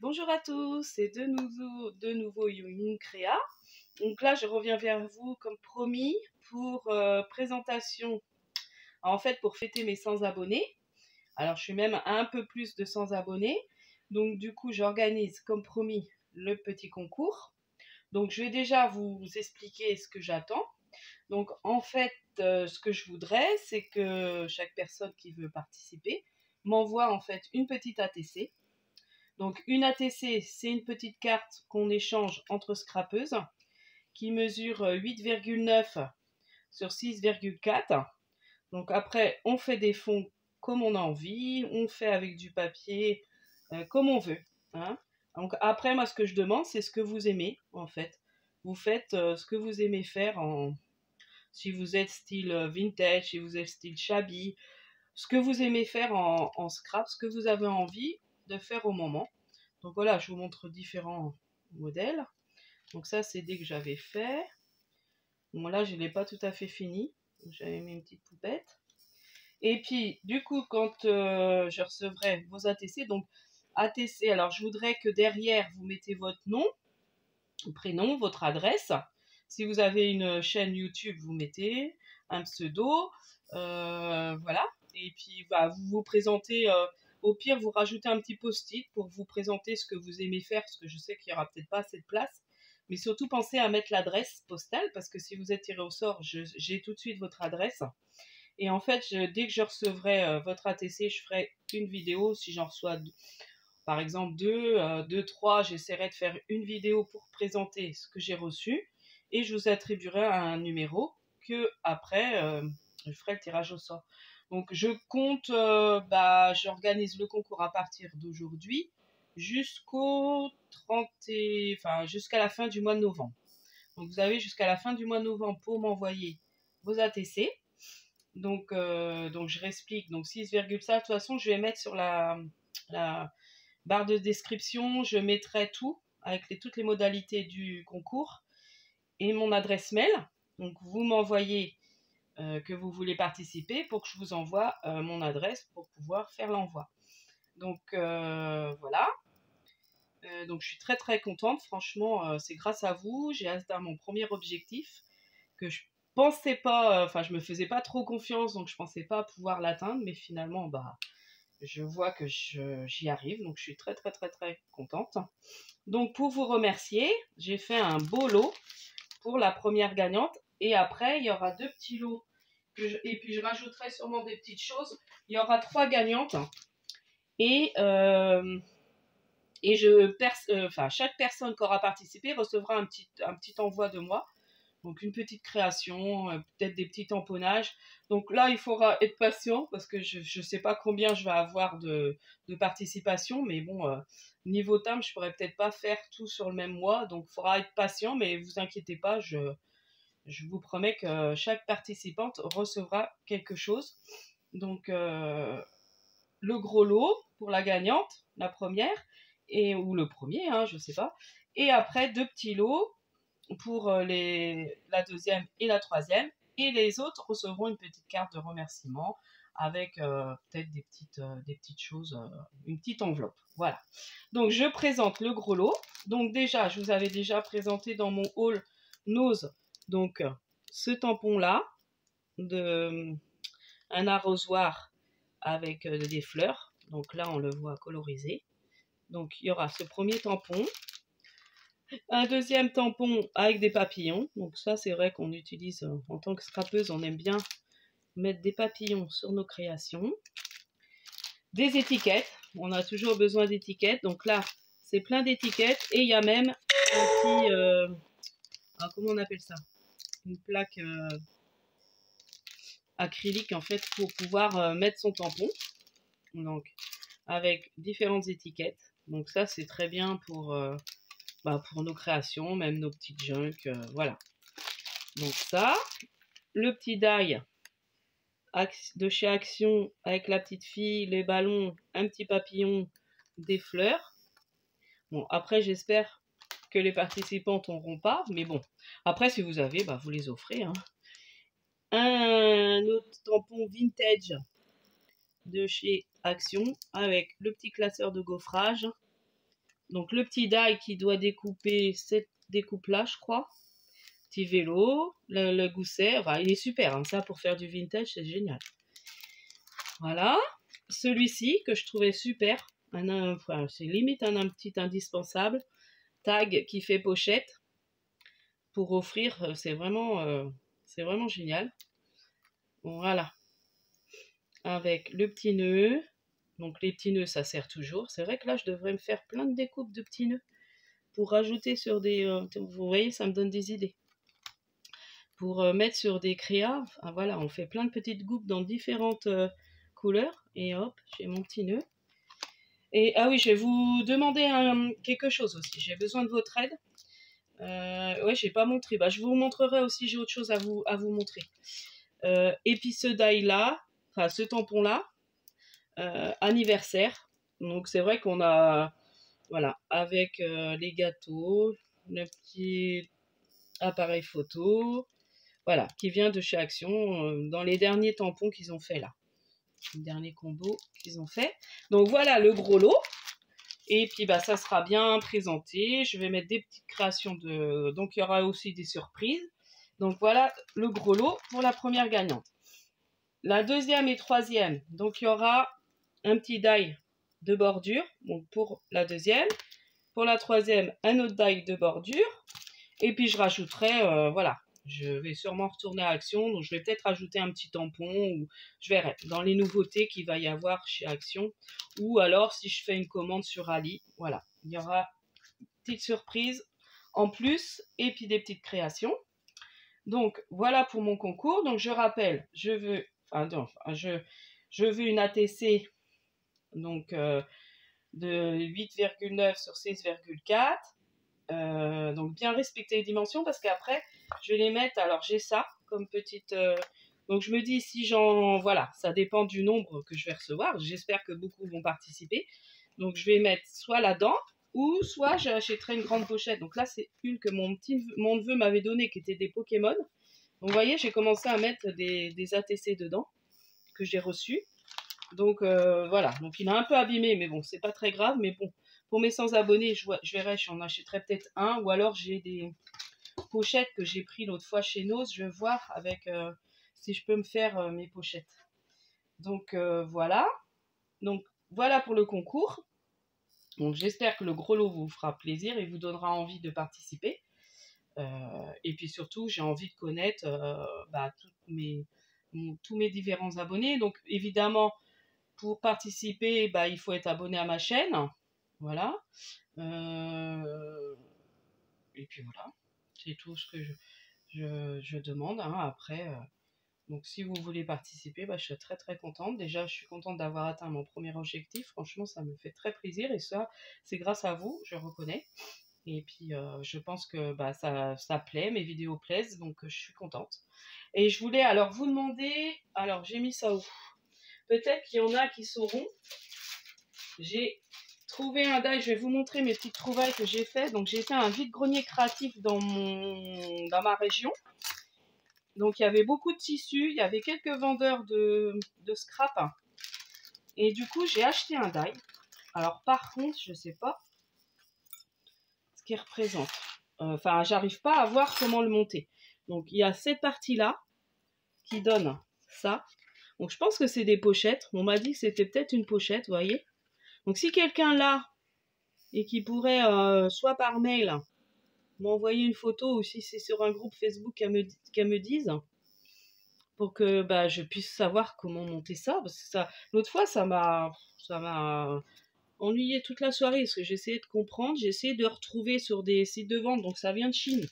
Bonjour à tous, c'est de nouveau Young Créa. Donc là, je reviens vers vous comme promis pour présentation, en fait pour fêter mes 100 abonnés. Alors je suis même à un peu plus de 100 abonnés. Donc du coup, j'organise comme promis le petit concours. Donc je vais déjà vous expliquer ce que j'attends. Donc en fait, ce que je voudrais, c'est que chaque personne qui veut participer m'envoie en fait une petite ATC. Donc une ATC, c'est une petite carte qu'on échange entre scrapeuses qui mesure 8,9 sur 6,4. Donc après, on fait des fonds comme on a envie, on fait avec du papier comme on veut, hein. Donc après, moi, ce que je demande, c'est ce que vous aimez, en fait. Vous faites ce que vous aimez faire, si vous êtes style vintage, si vous êtes style shabby, ce que vous aimez faire en scrap, ce que vous avez envie de faire au moment. Donc voilà, je vous montre différents modèles. Donc ça, c'est dès que j'avais fait. Bon là, je ne l'ai pas tout à fait fini. J'avais mis une petite poupette. Et puis, du coup, quand je recevrai vos ATC, donc ATC, alors je voudrais que derrière, vous mettez votre nom, prénom, votre adresse. Si vous avez une chaîne YouTube, vous mettez un pseudo. Voilà. Et puis, bah, vous vous présentez. Au pire, vous rajoutez un petit post-it pour vous présenter ce que vous aimez faire, parce que je sais qu'il n'y aura peut-être pas assez de place. Mais surtout, pensez à mettre l'adresse postale, parce que si vous êtes tiré au sort, j'ai tout de suite votre adresse. Et en fait, dès que je recevrai votre ATC, je ferai une vidéo. Si j'en reçois, par exemple, deux, trois, j'essaierai de faire une vidéo pour présenter ce que j'ai reçu. Et je vous attribuerai un numéro que après, je ferai le tirage au sort. Donc je compte, j'organise le concours à partir d'aujourd'hui jusqu'au 30 enfin jusqu'à la fin du mois de novembre. Donc vous avez jusqu'à la fin du mois de novembre pour m'envoyer vos ATC. Donc je réexplique. Donc 6,5, de toute façon, je vais mettre sur la barre de description, je mettrai tout avec toutes les modalités du concours et mon adresse mail. Donc vous m'envoyez que vous voulez participer pour que je vous envoie mon adresse pour pouvoir faire l'envoi. Donc voilà. Donc je suis très très contente, franchement, c'est grâce à vous, j'ai atteint mon premier objectif que je pensais pas, enfin je me faisais pas trop confiance, donc je pensais pas pouvoir l'atteindre, mais finalement je vois que j'y arrive, donc je suis très très très très contente. Donc pour vous remercier, j'ai fait un beau lot pour la première gagnante, et après il y aura deux petits lots, et puis je rajouterai sûrement des petites choses. Il y aura 3 gagnantes, et chaque personne qui aura participé recevra un petit envoi de moi. Donc une petite création, peut-être des petits tamponnages. Donc là, il faudra être patient parce que je ne sais pas combien je vais avoir de participation. Mais bon, niveau timbre, je pourrais peut-être pas faire tout sur le même mois. Donc il faudra être patient, mais vous inquiétez pas, je vous promets que chaque participante recevra quelque chose. Donc le gros lot pour la gagnante, la première, ou le premier, hein, je ne sais pas. Et après, 2 petits lots pour la deuxième et la troisième. Et les autres recevront une petite carte de remerciement avec peut-être des petites choses, une petite enveloppe. Voilà. Donc, je présente le gros lot. Donc, déjà, je vous avais déjà présenté dans mon haul Nose, donc, ce tampon-là, un arrosoir avec des fleurs. Donc là, on le voit colorisé. Donc, il y aura ce premier tampon. Un deuxième tampon avec des papillons. Donc ça, c'est vrai qu'on utilise en tant que scrapeuse, on aime bien mettre des papillons sur nos créations. Des étiquettes. On a toujours besoin d'étiquettes. Donc là, c'est plein d'étiquettes. Et il y a même un petit... comment on appelle ça? Une plaque acrylique, en fait, pour pouvoir mettre son tampon. Donc, avec différentes étiquettes. Donc ça, c'est très bien pour nos créations, même nos petites junk. Voilà. Donc ça, le petit die de chez Action avec la petite fille, les ballons, un petit papillon, des fleurs. Bon, après, j'espère que les participantes n'auront pas, mais bon. Après, si vous avez, vous les offrez. Hein. Un autre tampon vintage de chez Action avec le petit classeur de gaufrage. Donc le petit die qui doit découper cette découpe-là, je crois. Petit vélo, le gousset, enfin, il est super, hein, ça pour faire du vintage, c'est génial. Voilà, celui-ci que je trouvais super, enfin, c'est limite un petit indispensable, tag qui fait pochette, pour offrir, c'est vraiment génial. Voilà, avec le petit nœud, donc les petits nœuds ça sert toujours, c'est vrai que là je devrais me faire plein de découpes de petits nœuds, pour rajouter sur des, vous voyez ça me donne des idées. Pour mettre sur des créas, enfin, voilà, on fait plein de petites goupes dans différentes couleurs, et hop, j'ai mon petit nœud. Et ah oui, je vais vous demander quelque chose aussi, j'ai besoin de votre aide. Ouais, j'ai pas montré, bah, je vous montrerai aussi, j'ai autre chose à vous montrer. Et puis ce die là, enfin ce tampon là, anniversaire, donc c'est vrai qu'on a, voilà, avec les gâteaux, le petit appareil photo, voilà, qui vient de chez Action, dans les derniers tampons qu'ils ont fait là. Le dernier combo qu'ils ont fait. Donc voilà le gros lot. Et puis bah ça sera bien présenté. Je vais mettre des petites créations de... Donc il y aura aussi des surprises. Donc voilà le gros lot pour la première gagnante. La deuxième et troisième, donc il y aura un petit die de bordure. Donc pour la deuxième. Pour la troisième, un autre die de bordure. Et puis je rajouterai, voilà, je vais sûrement retourner à Action, donc je vais peut-être ajouter un petit tampon, ou je verrai, dans les nouveautés qu'il va y avoir chez Action, ou alors si je fais une commande sur Ali, voilà, il y aura une petite surprise en plus, et puis des petites créations. Donc voilà pour mon concours, donc je rappelle, je veux une ATC, donc de 8,9 sur 6,4. Donc bien respecter les dimensions, parce qu'après je vais les mettre, alors j'ai ça comme petite, donc je me dis si voilà, ça dépend du nombre que je vais recevoir, j'espère que beaucoup vont participer, donc je vais mettre soit là-dedans, ou soit j'achèterai une grande pochette. Donc là c'est une que mon neveu m'avait donnée, qui était des Pokémon. Donc vous voyez, j'ai commencé à mettre des ATC dedans, que j'ai reçus. Donc voilà, donc il a un peu abîmé, mais bon, c'est pas très grave. Mais bon, pour mes 100 abonnés, je verrai, j'en achèterai peut-être un, ou alors j'ai des pochettes que j'ai pris l'autre fois chez Nose, je vais voir avec si je peux me faire mes pochettes. Donc voilà, donc voilà pour le concours. Donc j'espère que le gros lot vous fera plaisir et vous donnera envie de participer. Et puis surtout, j'ai envie de connaître tous mes différents abonnés. Donc évidemment, pour participer, bah, il faut être abonné à ma chaîne. Voilà. Et puis voilà. C'est tout ce que je demande. Hein. Après, donc si vous voulez participer, bah, je suis très très contente. Déjà, je suis contente d'avoir atteint mon premier objectif. Franchement, ça me fait très plaisir. Et ça, c'est grâce à vous, je reconnais. Et puis, je pense que bah, ça plaît, mes vidéos plaisent. Donc, je suis contente. Et je voulais alors vous demander... Alors, j'ai mis ça où ? Peut-être qu'il y en a qui sauront. J'ai trouvé un die, je vais vous montrer mes petites trouvailles que j'ai fait. Donc j'ai fait un vide-grenier créatif dans ma région. Donc il y avait beaucoup de tissus, il y avait quelques vendeurs de scrap. Et du coup j'ai acheté un die. Alors par contre, je ne sais pas ce qu'il représente. Enfin, j'arrive pas à voir comment le monter. Donc il y a cette partie-là qui donne ça. Donc je pense que c'est des pochettes. On m'a dit que c'était peut-être une pochette, vous voyez. Donc si quelqu'un l'a et qui pourrait soit par mail m'envoyer une photo, ou si c'est sur un groupe Facebook qu'elle me dise, pour que bah, je puisse savoir comment monter ça. Parce que ça, l'autre fois, ça m'a ennuyé toute la soirée, parce que j'ai essayé de comprendre, j'ai essayé de retrouver sur des sites de vente, donc ça vient de Chine.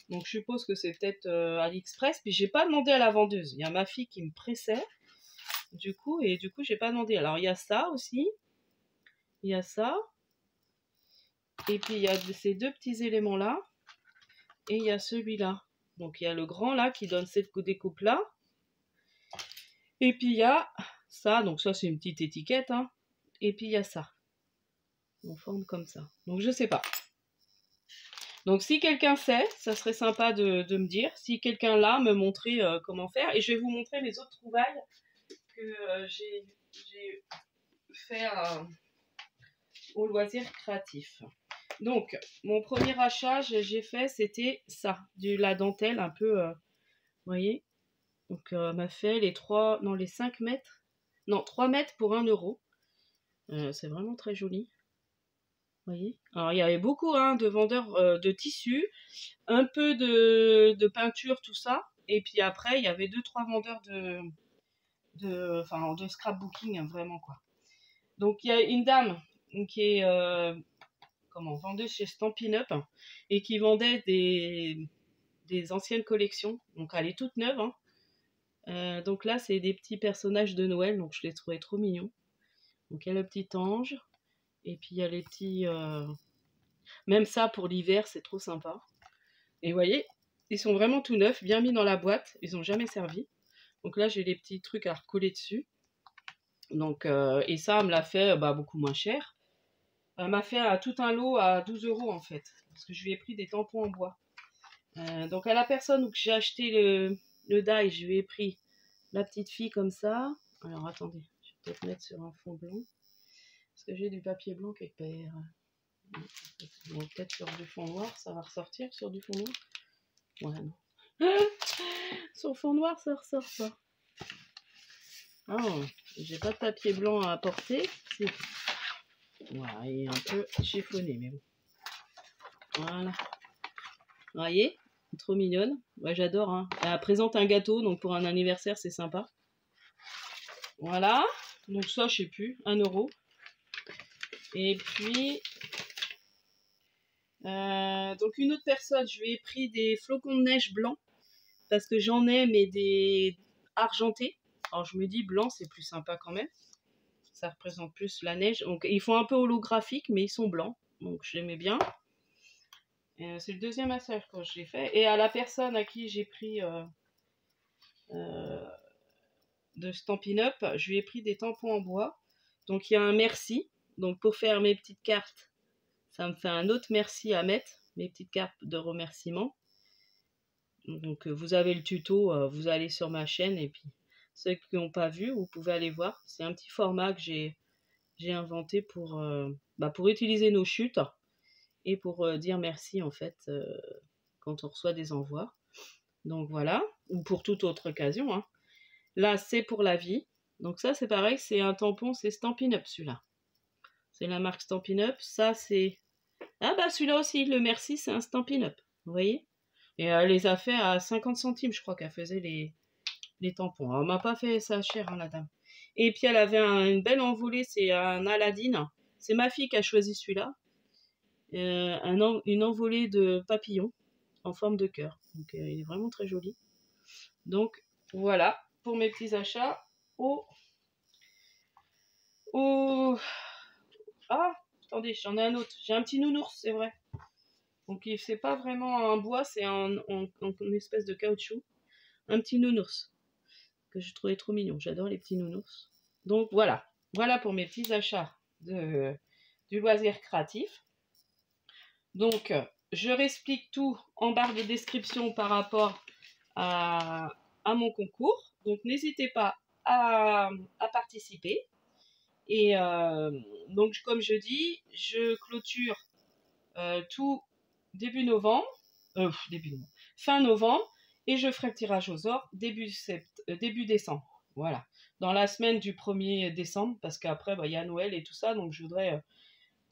Donc je suppose que c'est peut-être AliExpress, puis j'ai pas demandé à la vendeuse. Il y a ma fille qui me pressait, du coup j'ai pas demandé. Alors il y a ça aussi, il y a ça, et puis il y a ces deux petits éléments là, et il y a celui-là. Donc il y a le grand là qui donne cette découpe là, et puis il y a ça, donc ça c'est une petite étiquette, hein. Et puis il y a ça, en forme comme ça. Donc je sais pas. Donc si quelqu'un sait, ça serait sympa de me dire. Si quelqu'un là, me montrer comment faire. Et je vais vous montrer les autres trouvailles que j'ai fait au loisir créatif. Donc, mon premier achat, j'ai fait, c'était ça, la dentelle un peu, vous voyez. Donc, m'a fait les 5 mètres, non, 3 mètres pour 1 euro. C'est vraiment très joli, vous voyez. Alors, il y avait beaucoup de vendeurs de tissus, un peu de peinture, tout ça. Et puis après, il y avait 2-3 vendeurs de scrapbooking, vraiment, quoi. Donc, il y a une dame qui est vendeuse chez Stampin' Up et qui vendait des anciennes collections. Donc, elle est toute neuve. Donc là, c'est des petits personnages de Noël. Donc, je les trouvais trop mignons. Donc, il y a le petit ange. Et puis, il y a les petits... Même ça, pour l'hiver, c'est trop sympa. Et vous voyez, ils sont vraiment tout neufs, bien mis dans la boîte. Ils n'ont jamais servi. Donc là, j'ai les petits trucs à recoller dessus. Donc, et ça, elle me l'a fait beaucoup moins cher. Elle m'a fait tout un lot à 12 euros en fait. Parce que je lui ai pris des tampons en bois. Donc à la personne où j'ai acheté le die, je lui ai pris la petite fille comme ça. Alors attendez, je vais peut-être mettre sur un fond blanc. Parce que j'ai du papier blanc quelque part. Bon, peut-être sur du fond noir, ça va ressortir sur du fond noir. Ouais, non. Sur fond noir, ça ressort pas. Oh, j'ai pas de papier blanc à apporter. Voilà, il est un peu chiffonné, mais bon. Voilà. Vous voyez, trop mignonne. Ouais, j'adore. Hein. Elle présente un gâteau, donc pour un anniversaire, c'est sympa. Voilà. Donc ça, je sais plus, 1 euro. Et puis, donc une autre personne, je lui ai pris des flocons de neige blancs parce que j'en ai, mais des argentés. Alors je me dis blanc, c'est plus sympa quand même. Ça représente plus la neige. Donc ils font un peu holographique, mais ils sont blancs. Donc j'aimais bien. C'est le deuxième massage que j'ai fait. Et à la personne à qui j'ai pris de Stampin' Up, je lui ai pris des tampons en bois. Donc il y a un merci. Donc pour faire mes petites cartes, ça me fait un autre merci à mettre. Mes petites cartes de remerciement. Donc vous avez le tuto, vous allez sur ma chaîne et puis ceux qui n'ont pas vu, vous pouvez aller voir. C'est un petit format que j'ai inventé pour utiliser nos chutes et pour dire merci en fait quand on reçoit des envois. Donc voilà, ou pour toute autre occasion. Hein. Là, c'est pour la vie. Donc ça, c'est pareil, c'est un tampon, c'est Stampin' Up celui-là. C'est la marque Stampin' Up. Ça, c'est... Ah bah celui-là aussi, le merci, c'est un Stampin' Up. Vous voyez? Et elle les a fait à 50 centimes, je crois qu'elle faisait les tampons. Elle m'a pas fait ça cher, hein, la dame. Et puis elle avait une belle envolée, c'est un Aladdin. C'est ma fille qui a choisi celui-là. Une envolée de papillons en forme de cœur. Donc il est vraiment très joli. Donc voilà pour mes petits achats Ah, attendez, j'en ai un autre. J'ai un petit nounours, c'est vrai. Donc c'est pas vraiment un bois, c'est une espèce de caoutchouc. Un petit nounours que je trouvais trop mignon. J'adore les petits nounours. Donc voilà. Voilà pour mes petits achats du loisir créatif. Donc je réexplique tout en barre de description par rapport à mon concours. Donc n'hésitez pas à participer. Et donc comme je dis, je clôture tout début novembre, fin novembre, et je ferai le tirage aux or début décembre. Voilà, dans la semaine du 1er décembre, parce qu'après, il y a Noël et tout ça, donc je voudrais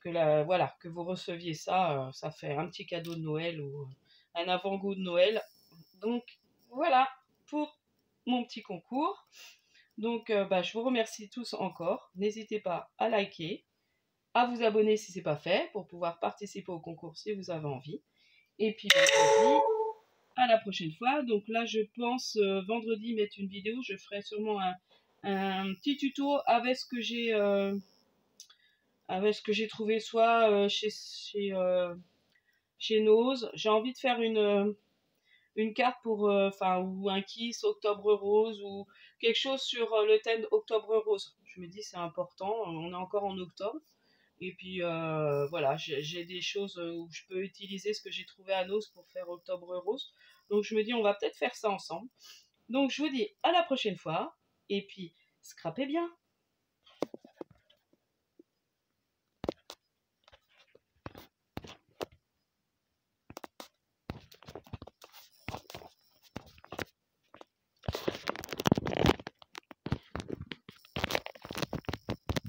que vous receviez ça. Ça fait un petit cadeau de Noël ou un avant-goût de Noël. Donc voilà pour mon petit concours. Donc je vous remercie tous encore. N'hésitez pas à liker, à vous abonner si ce n'est pas fait, pour pouvoir participer au concours si vous avez envie. Et puis je vous dis à la prochaine fois. Donc là, je pense vendredi mettre une vidéo. Je ferai sûrement un petit tuto avec ce que j'ai trouvé, soit chez Nose. J'ai envie de faire une carte pour, ou un kiss octobre rose, ou quelque chose sur le thème octobre rose. Je me dis c'est important, on est encore en octobre. Et puis voilà, j'ai des choses où je peux utiliser ce que j'ai trouvé à Nose pour faire octobre rose. Donc je me dis on va peut-être faire ça ensemble. Donc je vous dis à la prochaine fois, et puis scrapez bien.